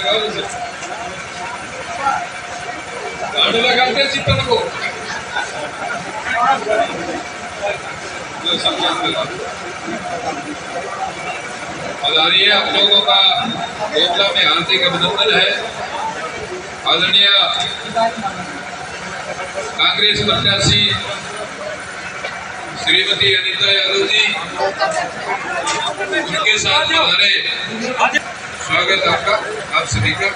लगाओ उसे गाड़ी लगाते चिपन को आदरणीय आप लोगों का कोटला में हार्दिक अभिनंदन है। आदरणीय कांग्रेस प्रत्याशी श्रीमती अनीता यादव जी, उनके साथ हमारे स्वागत आपका, आप सभी का।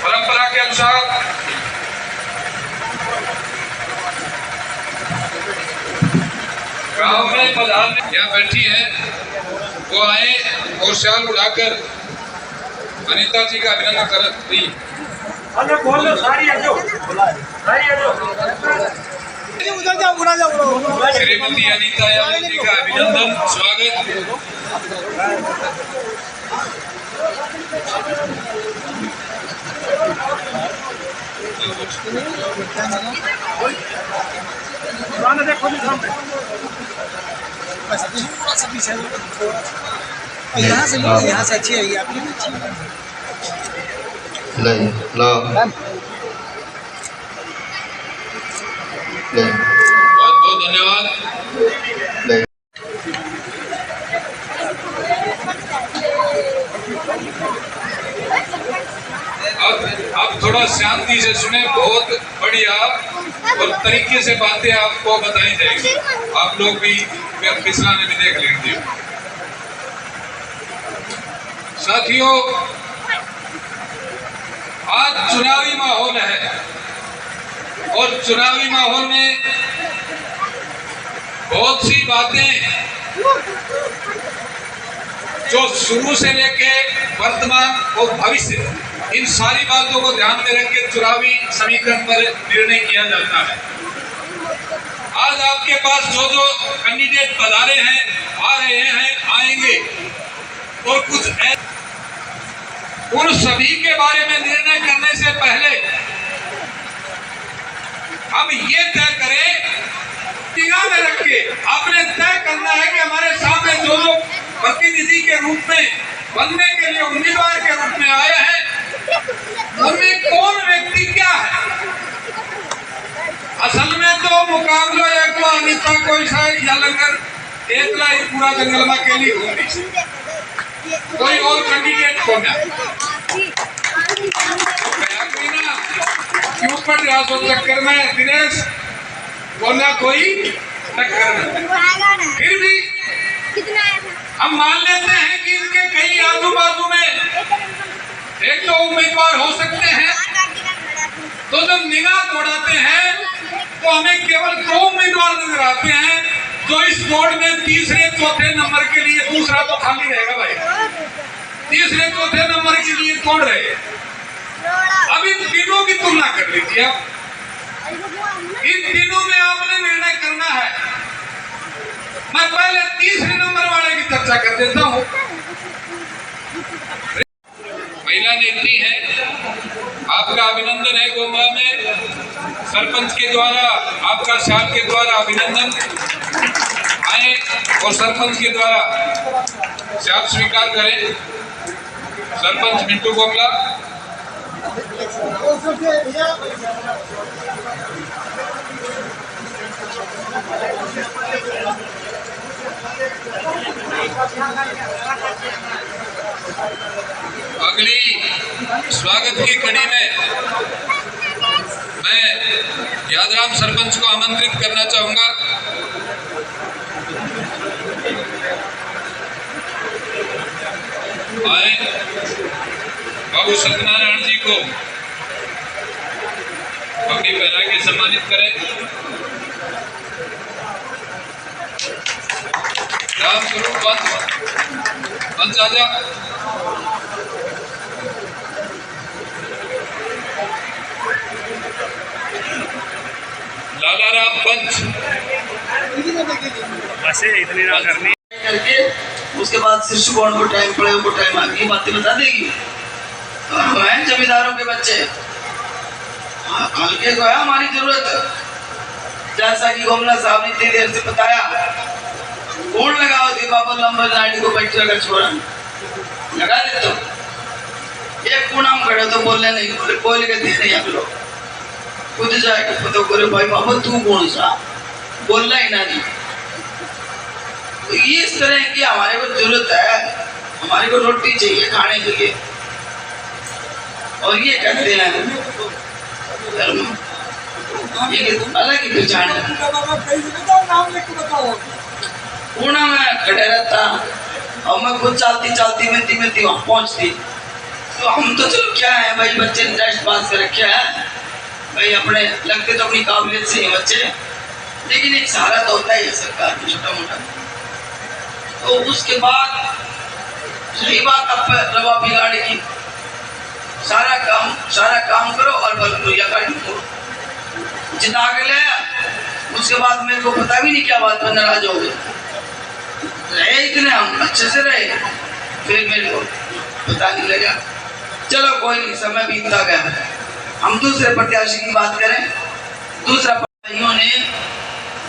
परंपरा के अनुसार गांव में प्रधान यहाँ बैठी है, वो आए और शाल उड़ाकर अनीता जी का अभिनंदन कर दी। श्रीमती अनीता यादव जी का अभिनंदन, स्वागत। यहाँ से अच्छी है आपकी। बहुत बहुत धन्यवाद। अब थोड़ा शांति से सुने, बहुत बढ़िया और तरीके से बातें आपको बताई जाएगी। आप लोग भी पिछलाने में देख लेंगे। साथियों, आज चुनावी माहौल है और चुनावी माहौल में बहुत सी बातें जो शुरू से लेके वर्तमान और भविष्य, इन सारी बातों को ध्यान में रख के चुनावी समीकरण पर निर्णय किया जाता है। आज आपके पास जो जो कैंडिडेट पधारे हैं, आ रहे हैं, आएंगे और कुछ उन सभी के बारे में निर्णय करने से पहले हम ये तय करें, निगाह में रख के आपने तय करना है कि हमारे सामने जो लोग प्रतिनिधि के रूप में बनने के लिए उम्मीदवार के रूप में आए हैं, उनमें कौन व्यक्ति क्या है। असल में तो मुकाबला एक अनीता कोई शायद या लंगर एकला ही पूरा जंगल में अकेली होगी, कोई और कैंडिडेट को ना क्यों पड़ रहा सो चक्कर में दिनेश बोलना कोई टक्कर में। फिर भी हम मान लेते हैं कि इनके कई आजू बाजू में एक दो उम्मीदवार हो सकते हैं, तो जब निगाह दौड़ाते हैं तो हमें केवल दो उम्मीदवार नजर आते हैं जो इस दौड़ में तीसरे चौथे नंबर के लिए, दूसरा तो खाली रहेगा भाई, तीसरे चौथे नंबर के लिए दौड़ रहे। अब इन तीनों की तुलना कर लीजिए आप, इन तीनों में आपने निर्णय करना है। मैं पहले तीसरे नंबर वाले की चर्चा कर देता हूं। महिला नेत्री है, आपका अभिनंदन है। गोंबा में सरपंच के द्वारा, आपका शाल के द्वारा अभिनंदन आए और सरपंच के द्वारा शाल स्वीकार करें। सरपंच मिंटू गोंगला। अगली स्वागत की कड़ी में मैं यादराम सरपंच को आमंत्रित करना चाहूंगा। आए बाबू सत्यनारायण जी को पगड़ी पहना के सम्मानित करें। राम स्वरूप पंच आजा। लाला राम पंच। बस इतनी ना करनी। बाद शिशुगण को टाइम पड़े वो टाइम आ गई, बातें बता देगी। तो हम हैं जमींदारों के बच्चे, हल्के को है हमारी जरूरत। जैसा कि गोमला साहब ने इतनी देर से बताया, कौन लगाओ थी बाबा लंबर नाड़ी को बैठे अगर छोरा लगा दे तो एक कोना में खड़े तो बोलने नहीं, बोले के दे नहीं आप लोग खुद जाएगा पता करे भाई बाबा तू कौन सा बोलना ही ना नहीं। तो इस तरह की हमारे को जरूरत है, हमारे को रोटी चाहिए खाने के लिए, और ये कहते हैं धर्म, ये अलग ही पहचान है। पूना में खड़े रहता और मैं खुद चलती चलती मिलती मिलती वहां पहुंचती, तो हम तो चलो क्या है भाई, बच्चे ने टेस्ट पास कर रखे है भाई, अपने लगते तो अपनी काबिलियत से ही बच्चे, लेकिन एक सहारा तो होता ही है सरकार को छोटा मोटा। तो उसके बाद सही बात अब रवा बिगाड़ेगी, सारा काम करो और बल भैया गाड़ी करो जिता के ले। उसके बाद मेरे को पता भी नहीं क्या बात पर नाराज हो गए, रहे इतने हम अच्छे से रहे, फिर मेरे को पता नहीं लगा। चलो कोई नहीं, समय बीतता गया। हम दूसरे प्रत्याशी की बात करें। दूसरा भाइयों ने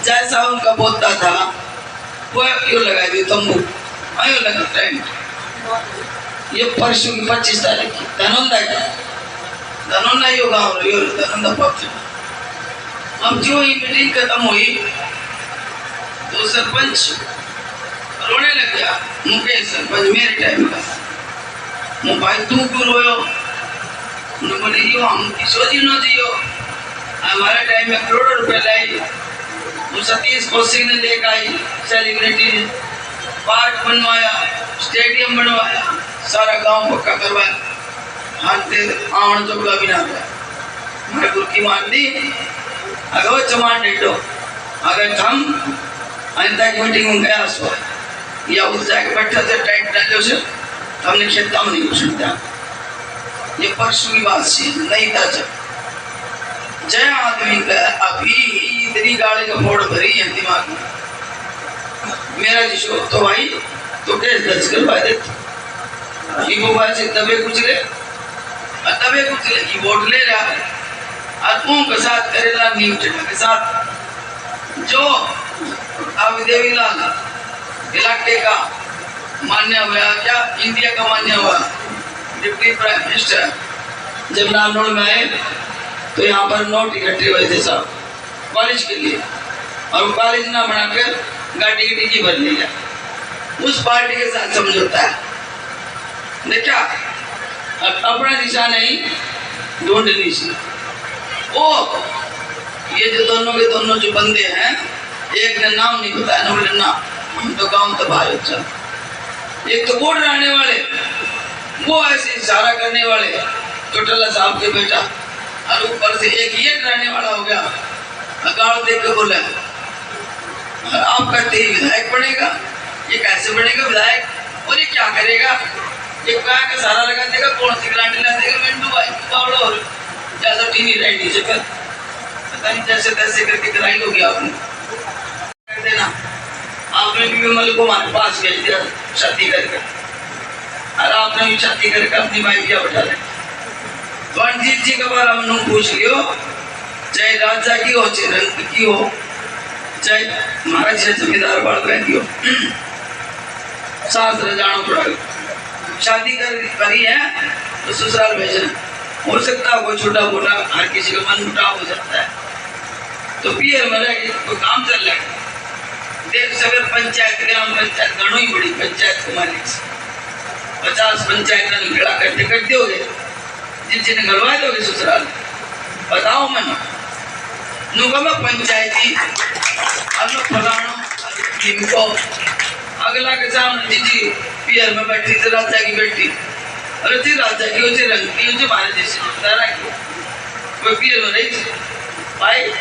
जैसा उनका बोलता था वो क्यों लगा दी तंबू, आयो लगा टेंट। ये परसों की 25 तारीख की धनौंदा यो गाँव धनौंदा पक्ष। अब जो ही मीटिंग खत्म हुई तो सरपंच रोने लग गया, मुकेश सरपंच मेरे टाइम का। मु भाई तू क्यों रोयो? बोले यो हम किसो जी नो जियो, हमारे टाइम में करोड़ों रुपए लाई, सतीश कौशिक ने लेकर आई, सेलिब्रिटी ने पार्क बनवाया, स्टेडियम बनवाया, सारा गांव पक्का करवाया, हाथते आवन चौका भी ना गया। हमारे गुरकी मान दी अगर चमान डेटो अगर हम अंत की मीटिंग में गया सो या उस जाके बैठा थे टाइट डाले से हमने खेता में नहीं घुस सकता। ये परसों की बात सी नहीं था जब जय आदमी का अभी इतनी गाड़ी का फोड़ भरी है दिमाग में, मेरा जिसको तो भाई तो केस दर्ज करवा देते मोबाइल से दबे कुचले की वोट ले रहा है और उनके साथ करेला न्यूट्रल के साथ जो अब देवीलाल इलाके का मान्य हुआ, क्या इंडिया का मान्य हुआ डिप्टी प्राइम मिनिस्टर, जब नानोड़ में आए तो यहाँ पर नोट इकट्ठे हुए थे साहब कॉलेज के लिए, और वो कॉलेज ना बनाकर गाड़ी की डिग्गी भर लिया। उस पार्टी के साथ समझौता है, देखा अपना दिशा नहीं ढूंढनी सी। ओ ये जो दोनों के दोनों जो बंदे हैं, एक ने नाम नहीं बताया ना, बोले ना हम तो गाँव तो बाहर चल। एक तो बोर्ड रहने वाले, वो ऐसे इशारा करने वाले चोटला साहब के बेटा, और ऊपर से एक ये रहने वाला हो गया, गाँव देख के बोला आप कहते ही विधायक बनेगा, ये कैसे बनेगा विधायक, और ये क्या करेगा, ये कहा का सारा लगा देगा, कौन सी गारंटी ला देगा, मिंटू भाई बावड़ा और ज्यादा टीनी रहनी जगह पता नहीं जैसे तैसे करके कराई होगी आपने कर देना। आपने भी विमल को हमारे पास भेज दिया शादी करके, और आपने भी शादी करके अपनी माई क्या बैठा ले। तो रणजीत जी के बारे हमने पूछ लियो, चाहे राजा की हो चाहे रंग की हो, चाहे महाराज जी जमींदार बाढ़ की हो, सास रजाना पड़ेगा। शादी करी है तो ससुराल भेजना, हो सकता है कोई छोटा मोटा हर किसी का मन मुटाव हो जाता है, तो पियर में कोई काम चल रहा है। देख सगर पंचायत ग्राम पंचायत गणों ही बड़ी पंचायत के मालिक से 50 पंचायत खड़ा करते हो गए, जिन घरवा दोगे ससुराल बताओ मैं नुगमा पंचायती फलानो अगला के सामने जी पियर में बैठी थी राजा की बेटी, अरे थी राजा की उसे रंग की उसे मारे जैसे कोई पियर में रही थी भाई,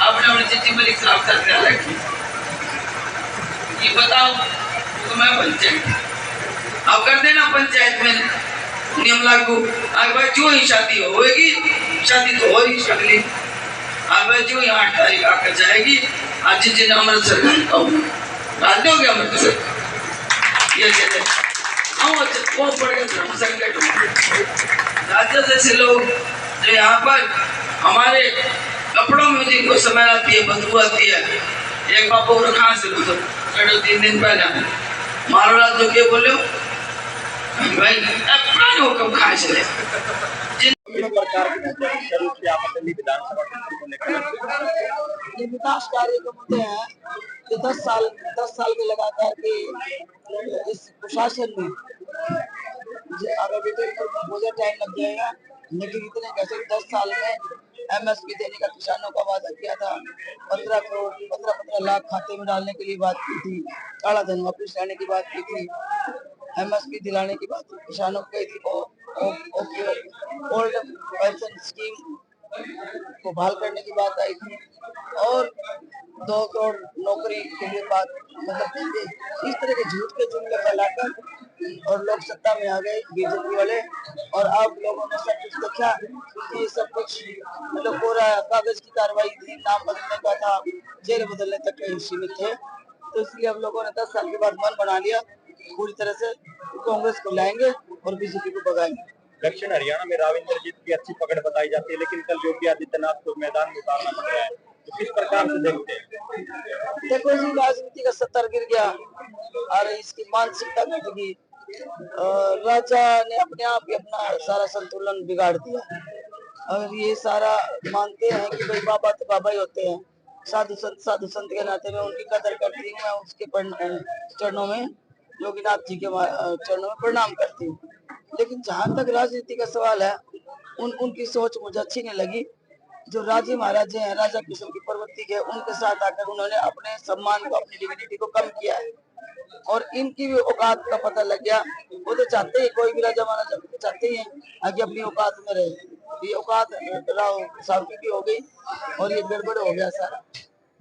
आपने अपनी चिट्ठी मलिक साहब साथ ख्याल रखी, ये बताओ तो मैं पंचायत अब कर देना पंचायत में नियम लागू। भाई जो ही शादी होगी, शादी तो हो ही सकली, भाई जो ही 8 तारीख आकर जाएगी, आज जिन अमृतसर का रात दोगे अमृतसर ये चले वो पड़ गए धर्म संकट में। राजा जैसे लोग जो यहाँ पर हमारे कपड़ों में जिनको समय आती है, बदबू आती है, एक बापू को कहाँ से तो 3 दिन पहले मारो रात जो के बोले भाई पुराने हुक्म कहाँ चले। किस प्रकार की शुरू से आप अपनी विधानसभा क्षेत्र को लेकर ये विकास कार्य के मुद्दे हैं कि 10 साल के लगातार के इस प्रशासन में अगर बेटे मुझे टाइम लग जाएगा, लेकिन इतने कैसे 10 साल में एमएसपी देने का किसानों का वादा किया था। 15 लाख खाते में डालने के लिए बात की थी, काला धन वापस लाने की बात की थी, एमएसपी दिलाने की बात किसानों को कही थी, ओल्ड पेंशन स्कीम को बहाल करने की बात आई थी और 2 करोड़ नौकरी के लिए बात मतलब इस तरह के झूठ के जुमले फैलाकर और लोग सत्ता में आ गए बीजेपी वाले। और अब लोगों ने सब कुछ देखा कि सब कुछ मतलब पूरा कागज की कार्रवाई थी, नाम बदलने का था, जेल बदलने तक के सीमित थे। तो इसलिए अब लोगों ने 10 साल के बाद मन बना लिया पूरी तरह से कांग्रेस को लाएंगे और बीजेपी को भगाएंगे। दक्षिण हरियाणा में राव इंद्रजीत की अच्छी पकड़ बताई जाती है, लेकिन कल योगी आदित्यनाथ को मैदान में उतारना पड़ रहा है, तो किस प्रकार से देखते हैं? देखो जी, राजनीति का सत्तर गिर गया और इसकी मानसिकता गिर गई। राजा ने अपने आप ही अपना सारा संतुलन बिगाड़ दिया। और ये सारा मानते हैं कि भाई बाबा तो बाबा ही होते हैं, साधु संत के नाते में उनकी कदर करती हूँ, मैं उसके चरणों में योगीनाथ जी के चरणों में प्रणाम करती हूँ। लेकिन जहां तक राजनीति का सवाल है, उनकी सोच मुझे अच्छी नहीं लगी। जो राजे महाराजे हैं, राजा किस्म की प्रवृत्ति के, उनके साथ आकर उन्होंने अपने सम्मान को, अपनी डिग्निटी को कम किया है और इनकी भी औकात का पता लग गया। वो तो चाहते ही, कोई भी राजा महाराजा चाहते ही हैं कि अपनी औकात में रहे। ये औकात राव साहब की हो गई और ये गड़बड़ हो गया सारा।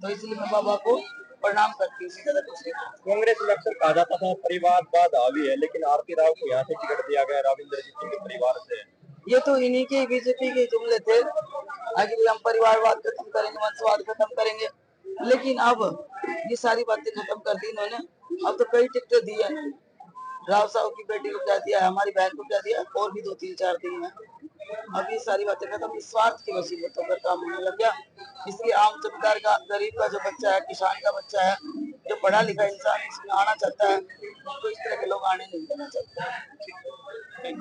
तो इसलिए मैं बाबा को प्रणाम करती हूँ। कांग्रेस में अक्सर कहा जाता था परिवारवाद हावी है, लेकिन आरती राव को यहाँ से टिकट दिया गया राव इंद्रजीत के परिवार से। ये तो इन्हीं के बीजेपी के जुमले थे कि हम परिवारवाद खत्म करेंगे, वंशवाद खत्म करेंगे। लेकिन अब ये सारी बातें खत्म कर दी इन्होंने। अब तो कई टिकटें दी है, राव साहब की बेटी को क्या दिया, हमारी बहन को क्या दिया, और भी 2-3-4 दी है। अब ये सारी बातें खत्म, स्वार्थ की वसीलतों पर काम होने लग गया। इसलिए आम जमींदार का, गरीब का जो बच्चा है, किसान का बच्चा है, जो पढ़ा लिखा इंसान इसमें आना चाहता है, उनको इस तरह के लोग आने नहीं देना चाहते।